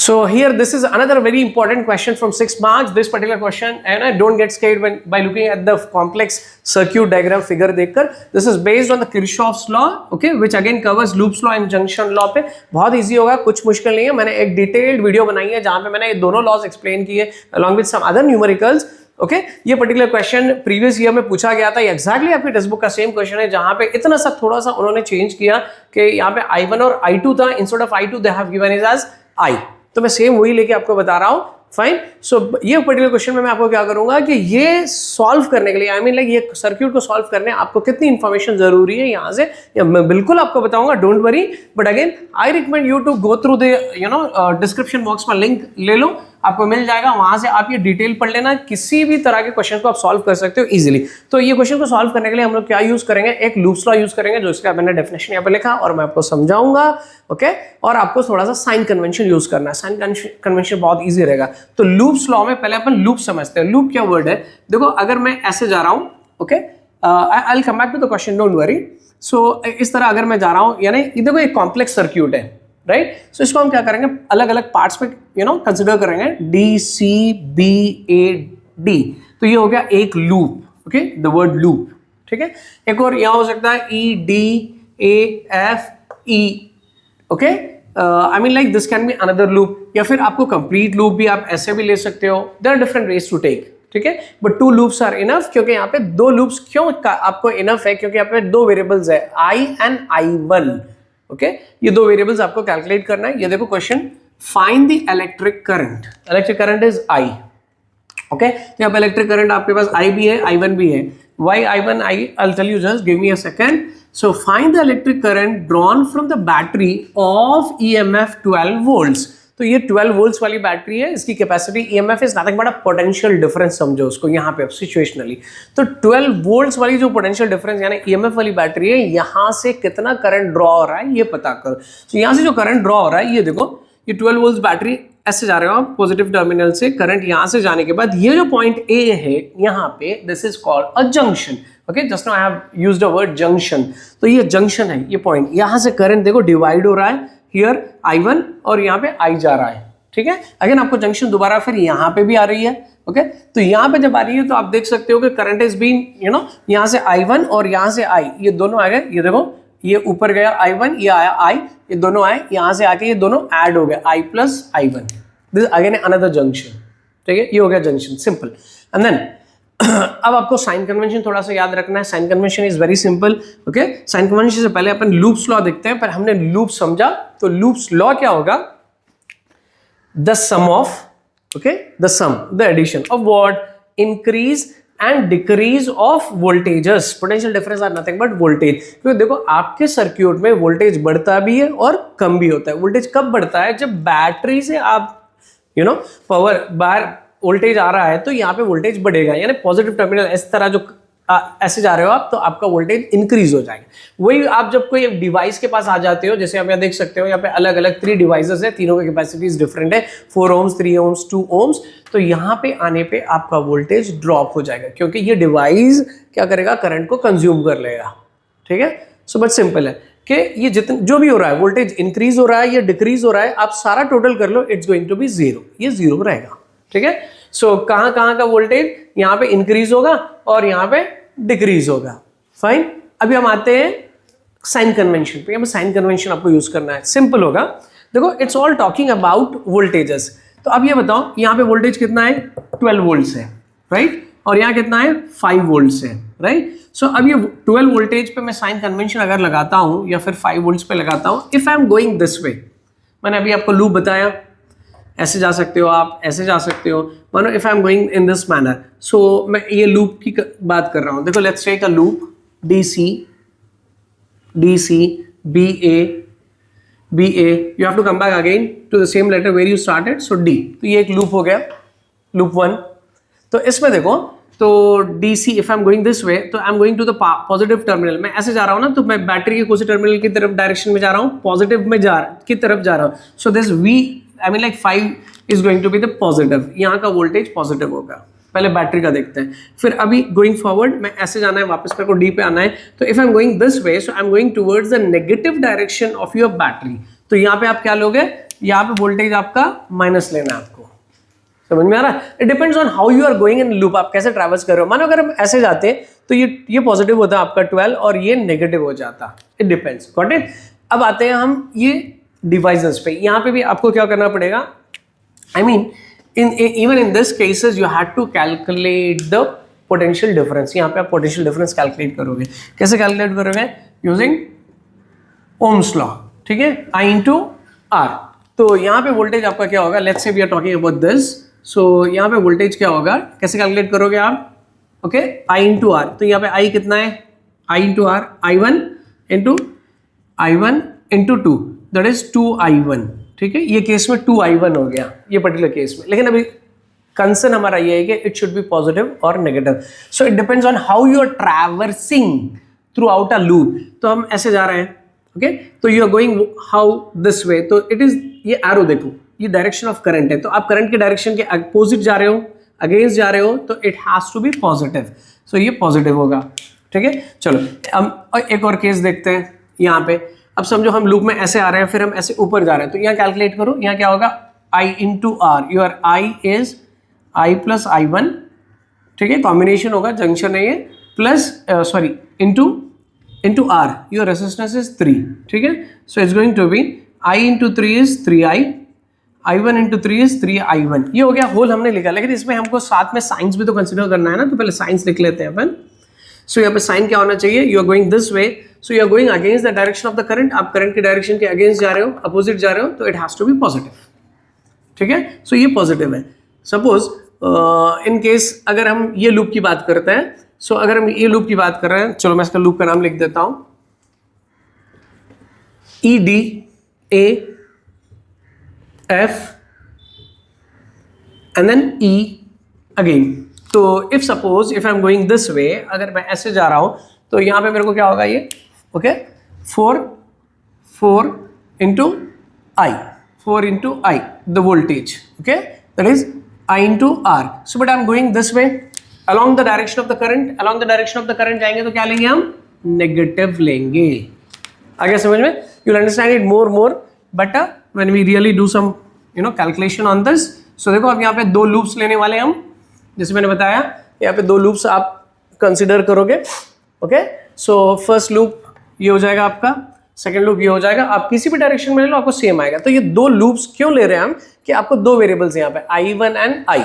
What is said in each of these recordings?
So here this is another very important question from 6 marks. This particular question, and don't get scared when by looking at the complex circuit diagram figure देखकर. This is based on the Kirchhoff's law, okay, which again covers loops law and junction law पे. बहुत easy होगा, कुछ मुश्किल नहीं है. मैंने एक detailed video बनाई है जहाँ पे मैंने ये दोनों laws explain किए along with some other numericals. Okay ये पर्टिकुलर क्वेश्चन प्रीवियस ईयर में पूछा गया था. एक्जैक्टली आपके टेक्स्ट बुक का सेम क्वेश्चन है, जहां पे इतना सा थोड़ा सा उन्होंने चेंज किया कि यहाँ पे I1 और I2 था, instead of I2 they have given it as I. तो मैं सेम वही लेके आपको बता रहा हूं. फाइन. सो ये पर्टिकुलर क्वेश्चन में मैं आपको क्या करूंगा कि ये सॉल्व करने के लिए, आई मीन लाइक ये सर्किट को सॉल्व करने आपको कितनी इंफॉर्मेशन जरूरी है यहाँ से, या मैं बिल्कुल आपको बताऊंगा, don't worry. But again I recommend you to go through the description box में लिंक ले लो, आपको मिल जाएगा, वहां से आप ये डिटेल पढ़ लेना. किसी भी तरह के क्वेश्चन को आप सॉल्व कर सकते हो इजीली. तो ये क्वेश्चन को सॉल्व करने के लिए हम लोग क्या यूज करेंगे, एक लूप्स लॉ यूज करेंगे, जो इसका मैंने डेफिनेशन यहाँ पे लिखा और मैं आपको समझाऊंगा. ओके और आपको थोड़ा सा साइन कन्वेंशन यूज करना है. साइन कन्वेंशन बहुत ईजी रहेगा. तो लूप्स लॉ में पहले अपन लूप समझते हैं. लूप क्या वर्ड है? देखो अगर मैं ऐसे जा रहा हूँ, okay I will come back to the question, don't worry. So इस तरह अगर मैं जा रहा हूँ, यानी देखो एक कॉम्प्लेक्स सर्क्यूट है, राइट. सो इसको हम क्या करेंगे, अलग अलग पार्ट्स में कंसिडर करेंगे, D C B A D. तो ये हो गया एक loop. Okay the word loop. ठीक है. एक और यहाँ हो सकता है E D A F E. Okay I mean like this can be another loop, या फिर आपको कंप्लीट लूप भी आप ऐसे भी ले सकते हो. There are different ways to take. ठीक है. बट 2 लूप्स आर इनफ, क्योंकि यहाँ पे 2 लूप्स क्यों आपको इनफ है, क्योंकि यहाँ पे 2 वेरिएबल्स है, आई एंड I1. ओके ये 2 वेरिएबल्स आपको कैलकुलेट करना है. ये देखो question, find the electric current. Electric current is I. Okay यहाँ पे इलेक्ट्रिक करंट आपके पास I भी है, I1 भी है. Why I1? I'll tell you, just give me a second. So find the electric current drawn from the battery of EMF 12 volts. तो ये 12 volts वाली बैटरी है, इसकी capacity EMF is nothing but a potential difference, समझो उसको यहाँ पे situationally. तो 12 वोल्ट्स वाली जो पोटेंशियल डिफरेंस यानी EMF वाली बैटरी है, यहाँ से कितना करंट ड्रॉ हो रहा है ये पता करो. तो यहाँ से जो करंट ड्रॉ हो रहा है, ये देखो, ये 12 वोल्ट्स बैटरी, ऐसे जा रहे हो आप पॉजिटिव टर्मिनल से, करंट यहाँ से जाने के बाद ये जो पॉइंट ए है यहाँ पे, this is called a junction. Okay just now I have used a word junction. तो ये जंक्शन है, ये पॉइंट, यहाँ से करंट देखो डिवाइड हो रहा है, हियर I1 और यहाँ पे I जा रहा है. ठीक है. अगेन आपको जंक्शन दोबारा फिर यहाँ पे भी आ रही है. ओके तो यहाँ पे जब आ रही है तो आप देख सकते हो कि करंट इज बीइंग यहाँ से I1 और यहाँ से I, ये दोनों आ गए. ये देखो ये ऊपर गया I1, ये आया I, ये दोनों आए, यहाँ से आके ये दोनों ऐड हो गए, I plus I1. This again another junction. ठीक है ये हो गया जंक्शन, सिंपल. एंड देन अब आपको साइन कन्वेंशन थोड़ा सा याद रखना है. Sign convention is very simple. Okay sign convention से पहले अपन लूप्स लॉ देखते हैं, पर हमने लूप समझा तो लूप्स लॉ क्या होगा, the sum of, okay the sum, the addition of what, increase and decrease of voltages. Potential difference are nothing but voltage. क्योंकि देखो आपके सर्क्यूट में वोल्टेज बढ़ता भी है और कम भी होता है. वोल्टेज कब बढ़ता है, जब बैटरी से आप पावर बाहर वोल्टेज आ रहा है तो यहाँ पे वोल्टेज बढ़ेगा, यानी पॉजिटिव टर्मिनल इस तरह जो ऐसे जा रहे हो आप, तो आपका वोल्टेज इंक्रीज हो जाएगा. वही आप जब कोई डिवाइस के पास आ जाते हो, जैसे आप यहाँ देख सकते हो, यहाँ पे अलग अलग 3 डिवाइसेस है, तीनों की कैपेसिटीज डिफरेंट है, 4 ohms, 3 ohms, 2 ohms. तो यहाँ पे आने पे आपका वोल्टेज ड्रॉप हो जाएगा, क्योंकि ये डिवाइस क्या करेगा, करंट को कंज्यूम कर लेगा. ठीक है. सो बट सिंपल है कि ये जितना जो भी हो रहा है, वोल्टेज इंक्रीज हो रहा है या डिक्रीज हो रहा है, आप सारा टोटल कर लो, इट्स गोइंग टू बी 0. ये 0 रहेगा. ठीक है. सो कहां का वोल्टेज, यहाँ पे इंक्रीज होगा और यहाँ पे डिक्रीज होगा. फाइन. अभी हम आते हैं साइन कन्वेंशन पे. यहाँ साइन कन्वेंशन आपको यूज करना है, सिंपल होगा. देखो it's all talking about voltages. तो अब ये बताओ, यहाँ पे वोल्टेज कितना है, 12 वोल्ट्स है, राइट. और यहाँ कितना है, 5 वोल्ट्स है, राइट. सो अब ये 12 वोल्टेज पे मैं साइन कन्वेंशन अगर लगाता हूँ या फिर 5 वोल्ट्स पे लगाता हूँ, if I am going this वे, मैंने अभी आपको लूप बताया, ऐसे जा सकते हो आप, ऐसे जा सकते हो. मानो if I am going in this manner, so मैं ये लूप की बात कर रहा हूं. देखो let's take a loop DC BA you have to come back again to the same letter where you started. So D. तो ये एक लूप हो गया, लूप 1. तो इसमें देखो, तो DC if I am going this way, तो I am going to the positive terminal. मैं ऐसे जा रहा हूँ ना, तो मैं बैटरी के कौन टर्मिनल की तरफ डायरेक्शन में जा रहा हूँ, पॉजिटिव में की तरफ जा रहा हूँ. So this V, I mean like 5 is going to be the positive. यहाँ का वोल्टेज पॉजिटिव होगा. पहले बैटरी का देखते हैं, फिर अभी गोइंग फॉरवर्ड मैं ऐसे जाना है, वापस मेरे को D पे आना है. तो if I am going this way, so I am going towards the negative direction of your battery. तो यहाँ पे आप क्या लोगे, यहाँ पे वोल्टेज आपका माइनस लेना है आपको, समझ में आ रहा है? It depends on how you are going in loop, आप कैसे ट्रैवल्स कर रहे हो। मानो अगर हम ऐसे जाते हैं तो ये पॉजिटिव होता है आपका 12 और ये नेगेटिव हो जाता, इट डिपेंड्स, गॉट इट। अब आते हैं हम ये डिवाइसेस पे, यहाँ पे भी आपको क्या करना पड़ेगा, I mean even in this cases you had to calculate the potential difference। यहाँ पे आप potential difference calculate करोगे, कैसे calculate करोगे? using Ohm's law, ठीक है, I into R। तो यहाँ पे वोल्टेज आपका क्या होगा, let's say we are talking about this, so यहाँ पे वोल्टेज क्या होगा, कैसे कैलकुलेट करोगे आप? Okay, I into R। तो यहाँ पे I कितना है, I into R, I1 into 2, that is 2I1, ठीक है। ये केस में 2I1 हो गया ये पर्टिकुलर केस में, लेकिन अभी कंसर्न हमारा ये है कि इट शुड बी पॉजिटिव और negative. So it depends on how you are traversing throughout a loop. तो हम ऐसे जा रहे हैं, ओके, तो you are going how this way, तो इट इज, ये एरो देखो, ये डायरेक्शन ऑफ करंट है, तो आप करंट के डायरेक्शन के अपोजिट जा रहे हो, अगेंस्ट जा रहे हो, तो it has to be positive, so ये पॉजिटिव होगा, ठीक है। चलो हम एक और केस देखते हैं यहाँ पे। अब समझो हम लूप में ऐसे आ रहे हैं, फिर हम ऐसे ऊपर जा रहे हैं, तो यहाँ कैलकुलेट करो, यहाँ क्या होगा, I into R, your I is I plus I1, ठीक है, कॉम्बिनेशन होगा, जंक्शन है ये, plus sorry into R, your resistance is 3, ठीक है। So it's going to be I into 3 is 3I, I1 into 3 is 3I1। ये हो गया होल हमने लिखा, लेकिन इसमें हमको साथ में साइंस भी तो कंसिडर करना है ना, तो पहले साइंस लिख लेते हैं अपन। सो यहाँ पे साइन क्या होना चाहिए, you are going this way, so you are going against the direction of the current, आप करंट के डायरेक्शन के अगेंस्ट जा रहे हो, अपोजिट जा रहे हो, तो it has to be positive, ठीक है। सो ये पॉजिटिव है। सपोज इन केस अगर हम ये लूप की बात करते हैं, सो अगर हम ये लूप की बात कर रहे हैं, चलो मैं इसका लूप का नाम लिख देता हूं, ED A F and then E again। तो if suppose if I am going this वे, अगर मैं ऐसे जा रहा हूं, तो यहां पे मेरे को क्या होगा, ये okay, 4 into I the voltage, okay, that is I into R। so but I am going this way along the direction of the current जाएंगे, तो क्या लेंगे हम, नेगेटिव लेंगे। आगे समझ में, you'll understand it more but when we really do some calculation on this। so देखो अब यहाँ पे दो लूप्स लेने वाले हम, जैसे मैंने बताया यहाँ पे दो लूप्स आप कंसिडर करोगे, ओके। सो फर्स्ट लूप ये हो जाएगा आपका, सेकंड लूप ये हो जाएगा, आप किसी भी डायरेक्शन में ले लो आपको सेम आएगा। तो ये दो लूप्स क्यों ले रहे हैं हम, कि आपको दो वेरिएबल्स यहाँ पे I1 एंड I,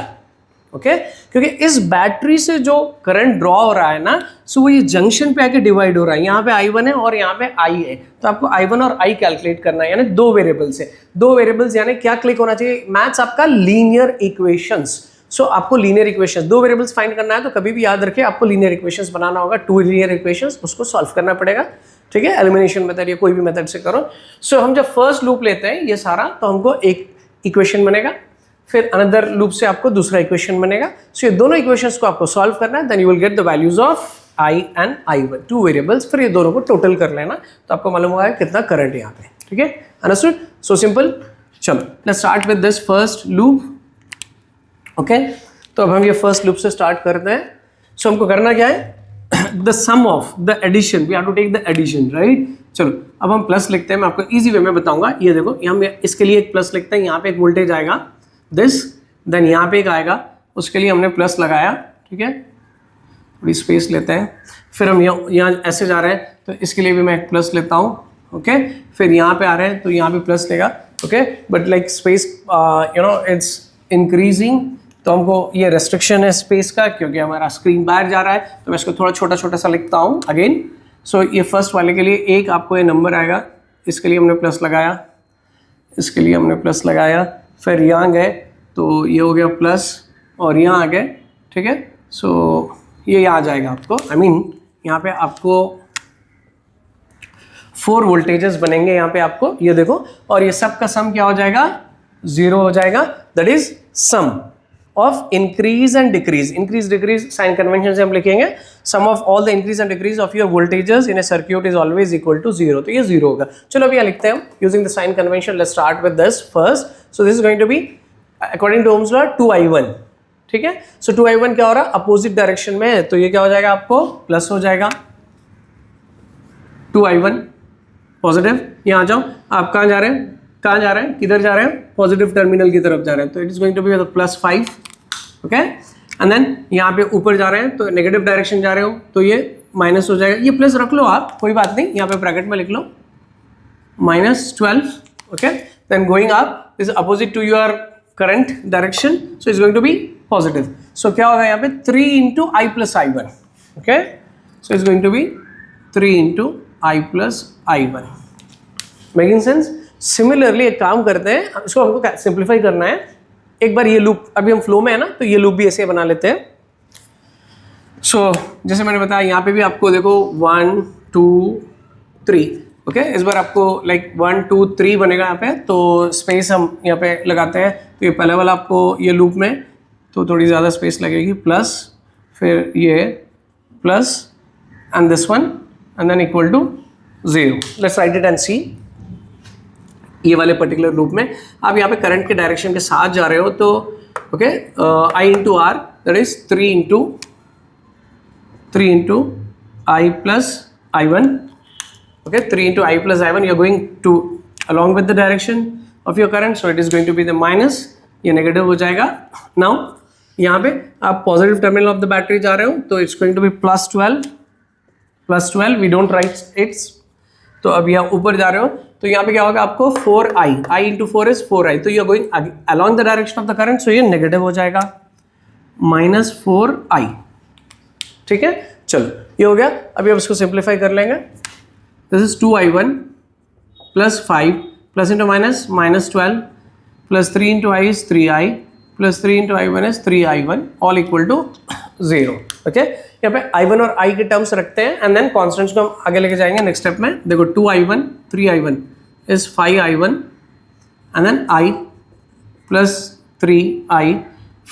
ओके, क्योंकि इस बैटरी से जो करंट ड्रॉ हो रहा है ना, सो वो ये जंक्शन पे आके डिवाइड हो रहा है, यहाँ पे I1 है और यहाँ पे I है, तो आपको I1 और I कैलकुलेट करना है, यानी दो वेरिएबल्स है, दो वेरिएबल्स यानी क्या क्लिक होना चाहिए, मैथ्स आपका लीनियर इक्वेशंस। सो आपको लीनियर इक्वेशंस, दो वेरिएबल्स फाइंड करना है, तो कभी भी याद रखें आपको लीनियर इक्वेशंस बनाना होगा, टू लीनियर इक्वेशंस, उसको सॉल्व करना पड़ेगा, ठीक है, एलिमिनेशन मेथड या कोई भी मेथड से करो। सो हम जब फर्स्ट लूप लेते हैं ये सारा, तो हमको एक इक्वेशन बनेगा, फिर अनदर लूप से आपको दूसरा इक्वेशन बनेगा। सो ये दोनों इक्वेशंस को आपको सॉल्व करना है, then you will get the values of I and I1, two variables, फिर ये दोनों को टोटल कर लेना, तो आपको मालूम होगा कितना करंट है यहाँ पे, ठीक है, अंडरस्टूड, सो सिंपल। चलो let's start with this first loop, okay. तो अब हम ये फर्स्ट लूप से स्टार्ट करते हैं। सो हमको करना क्या है, the sum of the addition, we have to take the addition, right. चलो अब हम प्लस लिखते हैं, मैं आपको इजी वे में बताऊंगा। ये देखो हम इसके लिए एक प्लस लिखते हैं, यहाँ पे एक वोल्टेज आएगा दिस, देन यहाँ पे एक आएगा, उसके लिए हमने प्लस लगाया, ठीक है, थोड़ी स्पेस लेते हैं, फिर हम यहाँ ऐसे जा रहे हैं, तो इसके लिए भी मैं एक प्लस लेता हूँ, ओके, फिर यहाँ पे आ रहे हैं तो यहाँ पे प्लस लेगा, okay, but like space it's increasing, तो हमको ये रेस्ट्रिक्शन है स्पेस का, क्योंकि हमारा स्क्रीन बाहर जा रहा है, तो मैं इसको थोड़ा छोटा छोटा सा लिखता हूँ अगेन। सो ये फर्स्ट वाले के लिए एक आपको ये नंबर आएगा, इसके लिए हमने प्लस लगाया, इसके लिए हमने प्लस लगाया, फिर यहाँ गए तो ये हो गया प्लस, और यहाँ आ गए, ठीक है। सो ये आ जाएगा आपको, आई मीन यहाँ पे आपको 4 वोल्टेजेस बनेंगे यहाँ पे आपको, ये देखो, और ये सब का सम क्या हो जाएगा, 0 हो जाएगा, that is sum of increase and decrease. Increase decrease sign convention से हम लिखेंगे, sum of all the increase and decrease of your voltages in a circuit is always equal to 0, तो ये 0 होगा। चलो अभी यहाँ लिखते हैं using the sign convention, let's start with this first. So this is going to be according to Ohm's law 2I1, ठीक है। सो 2I1 क्या हो रहा है, अपोजिट डायरेक्शन में है, तो ये क्या हो जाएगा आपको, प्लस हो जाएगा, 2I1 पॉजिटिव। यहाँ आ जाओ, आप कहाँ जा रहे हैं, कहाँ जा रहे हैं, किधर जा रहे हैं, पॉजिटिव टर्मिनल की तरफ जा रहे हैं, तो it is going to be +5. Okay, and then यहाँ पे ऊपर जा रहे हैं तो नेगेटिव डायरेक्शन जा रहे हो तो ये माइनस हो जाएगा. ये प्लस रख लो आप, कोई बात नहीं, यहाँ पे ब्रैकेट में लिख लो -12. Okay, then going up is opposite to your current direction, so is going to be positive. So क्या होगा यहाँ पे 3 × I + I1. Okay, so is going to be 3 × I + I1. Making sense? Similarly एक काम करते हैं, इसको हमको सिंप्लीफाई करना है. एक बार ये लूप, अभी हम फ्लो में है ना, तो ये लूप भी ऐसे बना लेते हैं. सो जैसे मैंने बताया यहाँ पे भी आपको देखो 1 2 3. ओके, इस बार आपको लाइक 1 2 3 बनेगा यहाँ पे, तो स्पेस हम यहाँ पे लगाते हैं. तो ये पहले वाला आपको ये लूप में तो थोड़ी ज़्यादा स्पेस लगेगी, प्लस फिर ये plus and this one and then equal to 0. Let's write it and C. ये वाले पर्टिकुलर लूप में आप यहाँ पे करंट के डायरेक्शन के साथ जा रहे हो, तो okay I × R that is 3 × I + I1. okay, 3 × I + I1, you are going to along with the direction of your current, so it is going to be the minus. ये negative हो जाएगा. Now यहाँ पे आप positive terminal of the battery जा रहे हो, तो it's going to be +12. We don't write its. तो अब यहाँ ऊपर जा रहे हो तो यहाँ पे क्या होगा आपको 4I. I × 4 is 4I. तो you are going along the direction of the current, so ये नेगेटिव हो जाएगा -4I. ठीक है, चलो ये हो गया. अभी अब इसको सिंप्लीफाई कर लेंगे. This is 2I1 + 5 plus into minus -12 plus 3 × I is 3I plus 3 × I1 is 3I1 all equal to 0. ओके, यहाँ पे I1 और I के टर्म्स रखते हैं एंड देन कॉन्स्टेंट्स को हम आगे लेके जाएंगे नेक्स्ट स्टेप में. देखो 2I1 3I1 is 5I1 and then I plus 3I.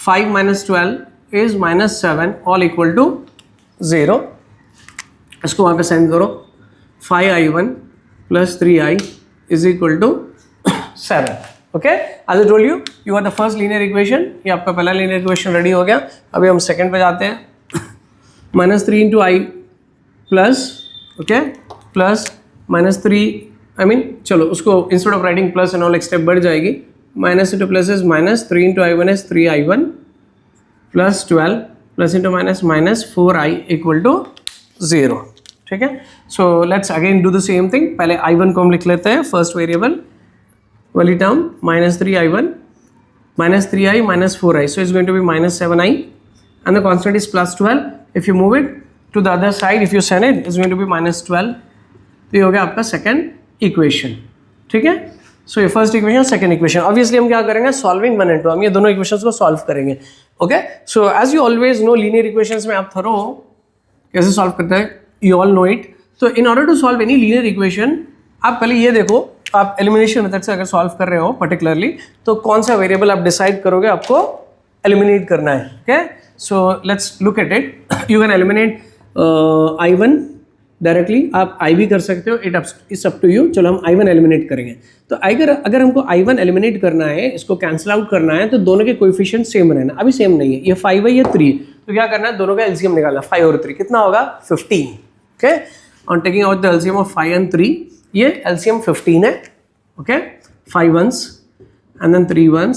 5 - 12 is -7 all equal to 0. इसको वहाँ पे सेंड करो. 5I1 plus 3I is equal to 7. Okay, as I told you, you are the first linear equation. ये आपका पहला linear equation ready हो गया. अभी हम सेकंड पे जाते हैं. -3 × I plus, okay, plus -3, I mean चलो उसको instead of writing plus and all एक स्टेप बढ़ जाएगी. Minus into plus is -3 × I1 is 3I1 plus 12 plus into minus -4I equal to 0. ठीक है, so let's again do the same thing. पहले I1 को हम लिख लेते हैं फर्स्ट वेरिएबल वाली term. -3I1 -3I -4I, so it's going to be -7I and the constant is +12. if you move it to the other side, if you send it, it's going to be -12. तो ये हो गया आपका second equation. ठीक है, सो ये first equation, second equation. Obviously हम क्या करेंगे, सॉल्विंग 1 and 2, हम ये दोनों इक्वेशंस को सॉल्व करेंगे. Okay, so as you always know, linear equations में आप थरो कैसे सॉल्व करते हैं, यू ऑल नो इट. तो in order to solve any linear equation, आप पहले ये देखो, आप एलिमिनेशन मेथड से अगर सॉल्व कर रहे हो पर्टिकुलरली, तो कौन सा वेरिएबल आप डिसाइड करोगे आपको एलिमिनेट करना है. Okay, so let's look at it. You can eliminate I1 directly, आप I भी कर सकते हो, इट्स अप टू यू. चलो हम I1 एलिमिनेट करेंगे. तो अगर हमको I1 एलिमिनेट करना है, इसको कैंसिल आउट करना है, तो दोनों के कोएफिशिएंट सेम रहना. अभी सेम नहीं है, ये 5 है, ये 3. तो क्या करना है, दोनों का एलसीएम निकालना. 5 और 3 कितना होगा, 15. Okay, on taking out the LCM of 5 and 3, ये एलसीएम 15 है. Okay, 5 ones and then 3 ones,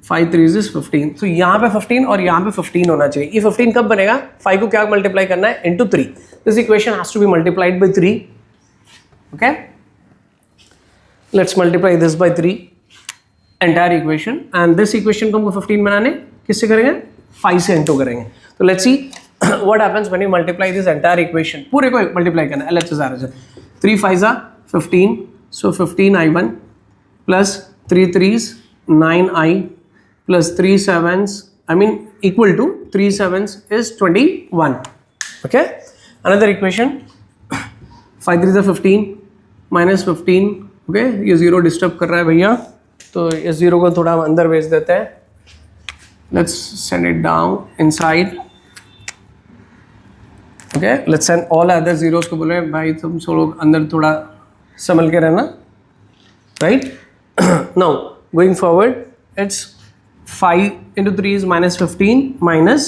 5 3s is 15. तो यहाँ पे 15 और यहाँ पे 15 होना चाहिए. ये 15 कब बनेगा, 5 को क्या मल्टीप्लाई करना है, into 3. This equation has to be multiplied by 3. Okay, let's multiply this by 3 entire equation. And this equation को हमको 15 बनाने किससे करेंगे, 5 से इंटू करेंगे. तो let's see what happens when you multiply this entire equation. पूरे को मल्टीप्लाई करना है. LHS आ रहा है. 3 5s are 15, so 15I1 plus 3 3s 9I plus 3 7s, I mean equal to 3 7s is 21. Okay, another equation. 5 3s are 15 minus 15. Okay, ये 0 disturb कर रहा है भैया, तो इस 0 को थोड़ा हम अंदर भेज देते हैं. Let's send it down inside. Okay, let's send all other zeros को बोले भाई तुम सब लोग अंदर थोड़ा संभल के रहना. Right? Now going forward, it's 5 into 3 is -15 minus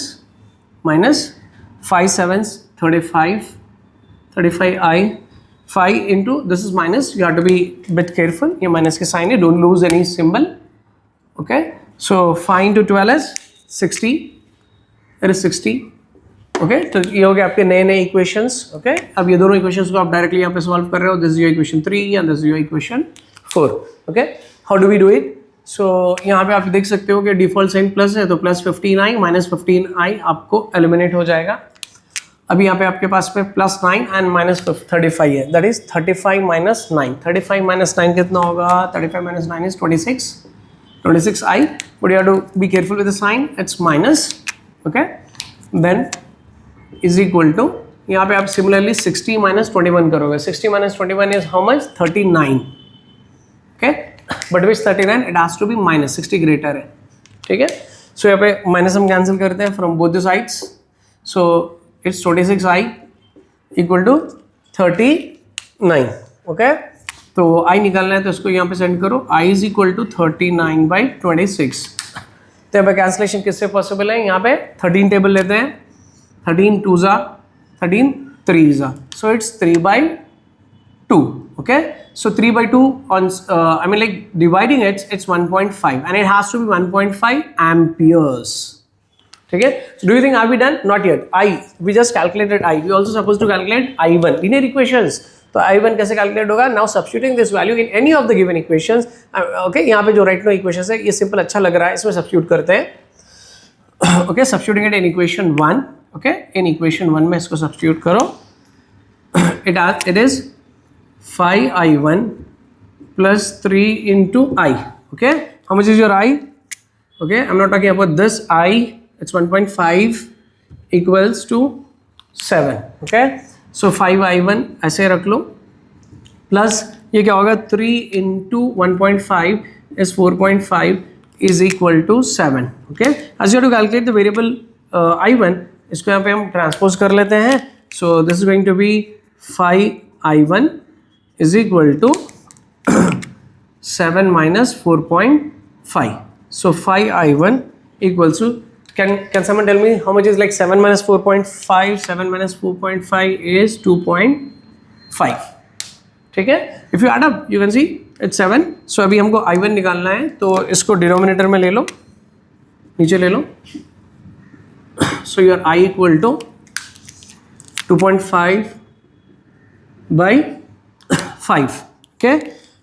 5 7s 35I, 5 into this is minus, you have to be bit careful, ये minus के sign है, don't lose any symbol. Okay, so 5 into 12 is 60, it is 60. Okay, तो ये हो गया आपके नए नए equations. Okay, अब ये दोनों equations को आप directly यहाँ पे solve कर रहे हो. This is your equation 3 and this is your equation 4. Okay, how do we do it? So यहाँ पे आप देख सकते हो कि default sign plus है, तो plus 15i minus 15i आपको eliminate हो जाएगा. अभी यहाँ पे आपके पास पे प्लस 9 एंड माइनस 35 है, दैट इज 35 माइनस 9. 35 माइनस 9 कितना होगा? 35 minus 9 is 26i, but you have to be careful with the sign, it's minus. Okay, then is equal to, यहाँ पे आप सिमिलरली 60 माइनस 21 करोगे. 60 minus 21 is how much? 39. Okay, but which 39? It has to be minus, 60 greater है. ठीक है, सो यहाँ पे minus हम कैंसिल करते हैं from both the sides. So it's 26i equal to 39. Okay, तो i निकालना है तो इसको यहाँ पे सेंड करो. i is equal to 39/26. तो यहाँ पे कैंसलेशन किससे पॉसिबल है? यहाँ पे 13 टेबल लेते हैं. 13 2s are 13 3s are, so it's 3/2. okay, so 3/2 on I mean like dividing it's 1.5 and it has to be 1.5 amperes. ठीक है, do you think have we done? Not yet. We just calculated I. We also supposed to calculate I1 linear equations. तो I1 कैसे calculate होगा? Now substituting this value in any of the given equations. Okay, यहाँ पे जो right now equations है ये simple अच्छा लग रहा है, इसमें substitute करते हैं. Okay, substituting it in equation 1. Okay, in equation 1 में इसको substitute करो. It is 5I1 plus 3 into I. Okay, how much is your I? Okay, I'm not talking about this I. It's 1.5 equals to 7. Okay, so 5I1 ऐसे रख लो, plus ये क्या होगा? 3 into 1.5 is 4.5 is equal to 7. Okay, as you have to calculate the variable I1, इसको यहाँ पे हम transpose कर लेते हैं. So this is going to be 5I1 is equal to 7 minus 4.5. So 5I1 equals to, Can someone tell me how much is like 7 minus 4.5? 7 minus 4.5 is 2.5. ठीक है, if you add up you can see it's 7. So अभी हमको I1 निकालना है, तो इसको denominator में ले लो, नीचे ले लो. So your I equal to 2.5 by 5. Okay,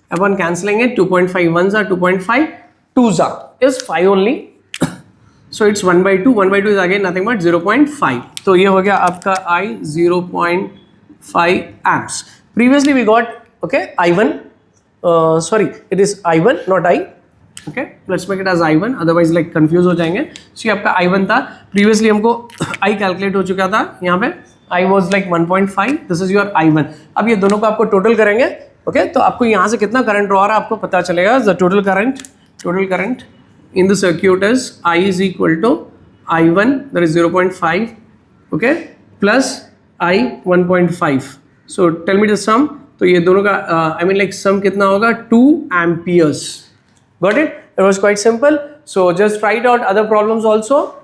upon cancelling it, 2.5 ones are 2.5 twos are is 5 only. So it's 1/2. 1/2 is again nothing but 0.5. तो ये हो गया आपका I 0.5 amps. Previously we got okay I1. Sorry, it is I1 not I. Okay, let's make it as I1. Otherwise like confuse हो जाएंगे. So ये आपका I1 था. Previously हमको I calculate हो चुका था. यहाँ पे I was like 1.5. This is your I1. अब ये दोनों को आपको टोटल करेंगे. Okay, तो आपको यहाँ से कितना करंट आ रहा है आपको पता चलेगा. The total current in the circuit is I is equal to I1, that is 0.5, okay, plus I 1.5. So tell me the sum. तो ये दोनों का I mean like sum कितना होगा? 2 amperes. Got it? It was quite simple. So just try it out other problems also.